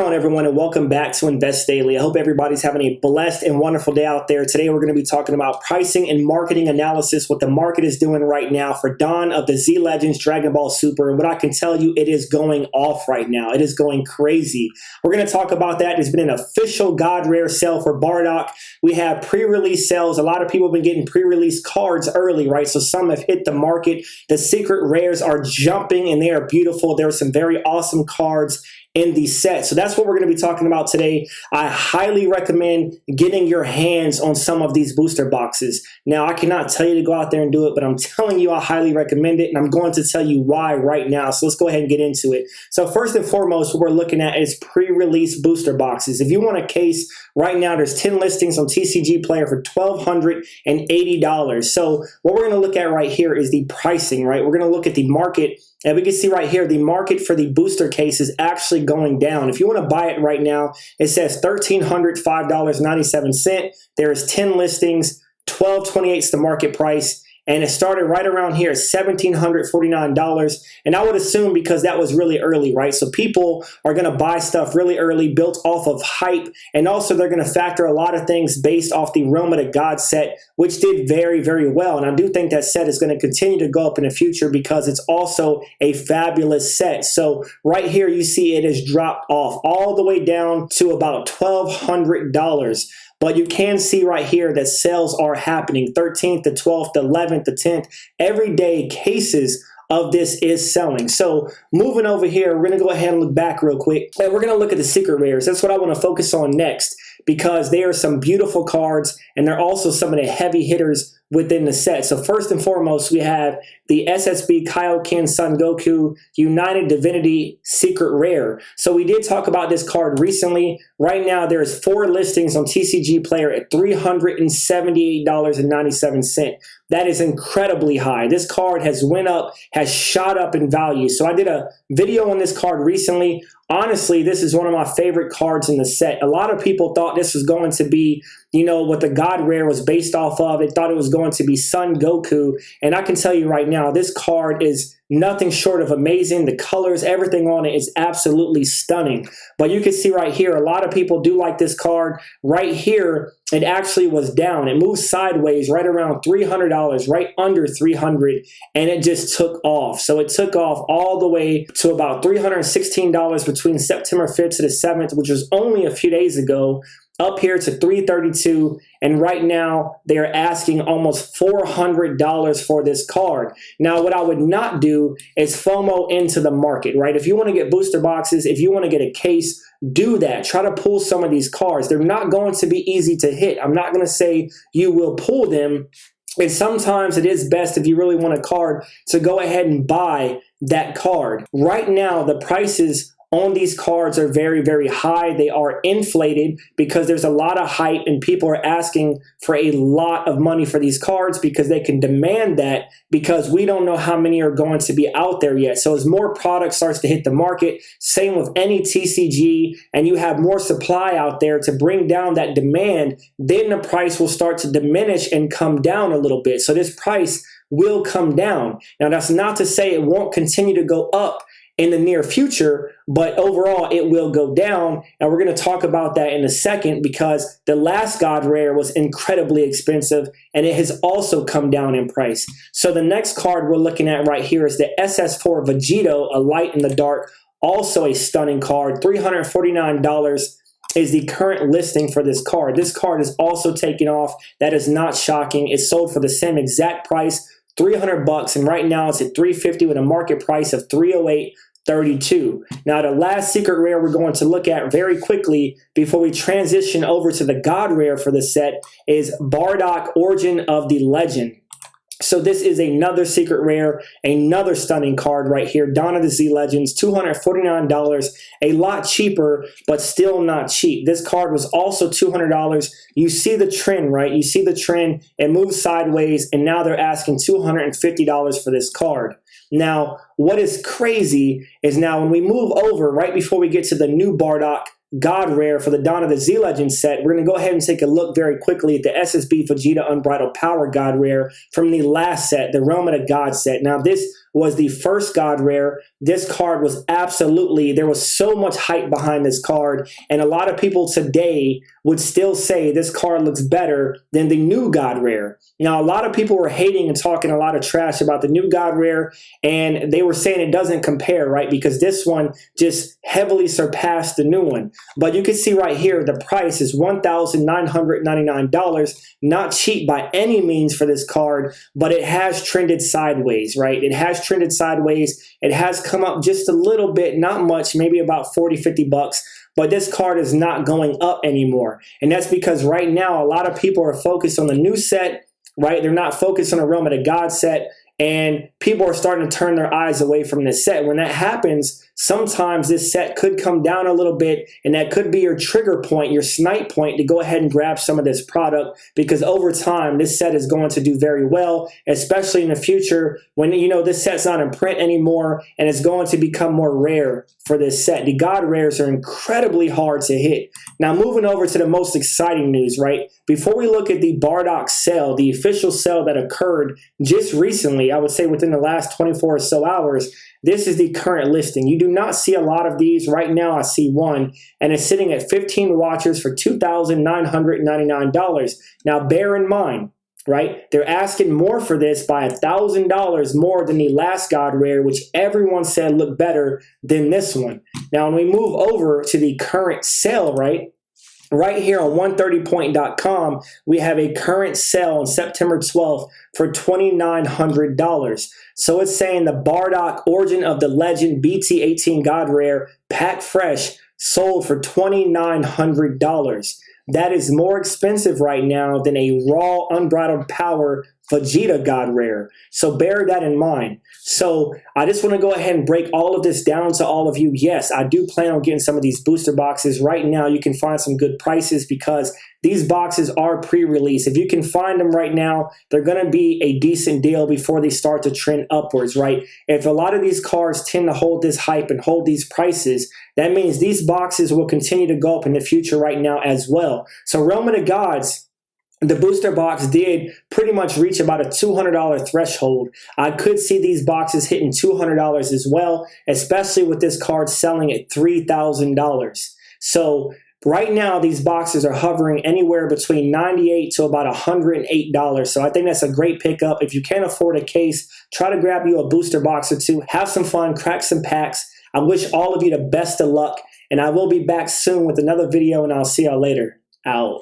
on, everyone, and welcome back to Invest Daily. I hope everybody's having a blessed and wonderful day out there. Today, we're going to be talking about pricing and marketing analysis, what the market is doing right now for Dawn of the Z Legends Dragon Ball Super. And what I can tell you, it is going off right now. It is going crazy. We're going to talk about that. There's been an official God Rare sale for Bardock. We have pre-release sales. A lot of people have been getting pre-release cards early, right? So some have hit the market. The secret rares are jumping and they are beautiful. There are some very awesome cards in these sets. So that's what we're going to be talking about today. I highly recommend getting your hands on some of these booster boxes. Now, I cannot tell you to go out there and do it, but I'm telling you I highly recommend it, and I'm going to tell you why right now. So let's go ahead and get into it. So first and foremost, what we're looking at is pre-release booster boxes. If you want a case, right now there's 10 listings on TCG Player for $1,280. So what we're going to look at right here is the pricing, right? We're going to look at the market. And we can see right here, the market for the booster case is actually going down. If you want to buy it right now, it says $1,305.97. There's 10 listings, $1,228 is the market price. And it started right around here, $1,749. And I would assume because that was really early, right? So people are going to buy stuff really early, built off of hype. And also they're going to factor a lot of things based off the Realm of the God set, which did very, very well. And I do think that set is going to continue to go up in the future because it's also a fabulous set. So right here, you see it has dropped off all the way down to about $1,200. But you can see right here that sales are happening 13th, the 12th, the 11th, the 10th. Every day cases of this is selling. So moving over here, we're going to go ahead and look back real quick. And we're going to look at the secret rares. That's what I want to focus on next because they are some beautiful cards and they're also some of the heavy hitters within the set. So first and foremost, we have the SSB Kaioken Son Goku United Divinity Secret Rare. So we did talk about this card recently. Right now, there's 4 listings on TCG Player at $378.97. That is incredibly high. This card has went up, has shot up in value. So I did a video on this card recently. Honestly, this is one of my favorite cards in the set. A lot of people thought this was going to be, you know, what the God Rare was based off of. They thought it was going to be Son Goku. And I can tell you right now, this card is nothing short of amazing. The colors, everything on it is absolutely stunning. But you can see right here, a lot of people do like this card. Right here, it actually was down. It moved sideways right around $300, right under $300, and it just took off. So it took off all the way to about $316 between September 5th to the 7th, which was only a few days ago, up here to $332, and right now they are asking almost $400 for this card. Now, what I would not do is FOMO into the market, right? If you want to get booster boxes, if you want to get a case, do that. Try to pull some of these cards. They're not going to be easy to hit. I'm not going to say you will pull them. And sometimes it is best if you really want a card to go ahead and buy that card. Right now, the prices on these cards are very, very high. They are inflated because there's a lot of hype and people are asking for a lot of money for these cards because they can demand that because we don't know how many are going to be out there yet. So as more product starts to hit the market, same with any TCG, and you have more supply out there to bring down that demand, then the price will start to diminish and come down a little bit. So this price will come down. Now, that's not to say it won't continue to go up in the near future, but overall it will go down. And we're going to talk about that in a second because the last God Rare was incredibly expensive and it has also come down in price. So the next card we're looking at right here is the SS4 Vegito, a light in the dark, also a stunning card. $349 is the current listing for this card. This card is also taking off. That is not shocking. It's sold for the same exact price, $300, and right now it's at $350 with a market price of $308.32. Now, the last secret rare we're going to look at very quickly before we transition over to the God Rare for the set is Bardock Origin of the Legend. So this is another secret rare, another stunning card right here. Dawn of the Z Legends, $249, a lot cheaper, but still not cheap. This card was also $200. You see the trend, right? You see the trend. It moves sideways, and now they're asking $250 for this card. Now, what is crazy is now when we move over, right before we get to the new Bardock God Rare for the Dawn of the Z Legends set, we're going to go ahead and take a look very quickly at the SSB Vegeta Unbridled Power God Rare from the last set, the Realm of the God set. Now, this was the first God Rare. This card was absolutely, there was so much hype behind this card, and a lot of people today would still say this card looks better than the new God Rare. Now, a lot of people were hating and talking a lot of trash about the new God Rare, and they were saying it doesn't compare, right? Because this one just heavily surpassed the new one. But you can see right here, the price is $1,999. Not cheap by any means for this card, but it has trended sideways, right? It has trended sideways. It has come up just a little bit, not much, maybe about 40, 50 bucks. But this card is not going up anymore. And that's because right now, a lot of people are focused on the new set, right? They're not focused on the Realm of the God set. And people are starting to turn their eyes away from this set. When that happens, sometimes this set could come down a little bit, and that could be your trigger point, your snipe point to go ahead and grab some of this product, because over time, this set is going to do very well, especially in the future when, you know, this set's not in print anymore and it's going to become more rare for this set. The God Rares are incredibly hard to hit. Now, moving over to the most exciting news, right? Before we look at the Bardock sale, the official sale that occurred just recently, I would say within the last 24 or so hours, this is the current listing. You do not see a lot of these. Right now, I see one, and it's sitting at 15 watchers for $2,999. Now, bear in mind, right, they're asking more for this by $1,000 more than the last God Rare, which everyone said looked better than this one. Now, when we move over to the current sale, right here on 130point.com, we have a current sale on September 12th for $2,900. So it's saying the Bardock Origin of the Legend BT18 God Rare Pack Fresh sold for $2,900. That is more expensive right now than a raw Unbridled Power Vegeta God Rare. So bear that in mind. So I just want to go ahead and break all of this down to all of you. Yes, I do plan on getting some of these booster boxes. Right now, you can find some good prices because these boxes are pre-release. If you can find them right now, they're going to be a decent deal before they start to trend upwards, right? If a lot of these cards tend to hold this hype and hold these prices, that means these boxes will continue to go up in the future right now as well. So Realm of the Gods, the booster box did pretty much reach about a $200 threshold. I could see these boxes hitting $200 as well, especially with this card selling at $3,000. So right now, these boxes are hovering anywhere between $98 to about $108. So I think that's a great pickup. If you can't afford a case, try to grab you a booster box or two. Have some fun, crack some packs. I wish all of you the best of luck, and I will be back soon with another video, and I'll see y'all later. Out.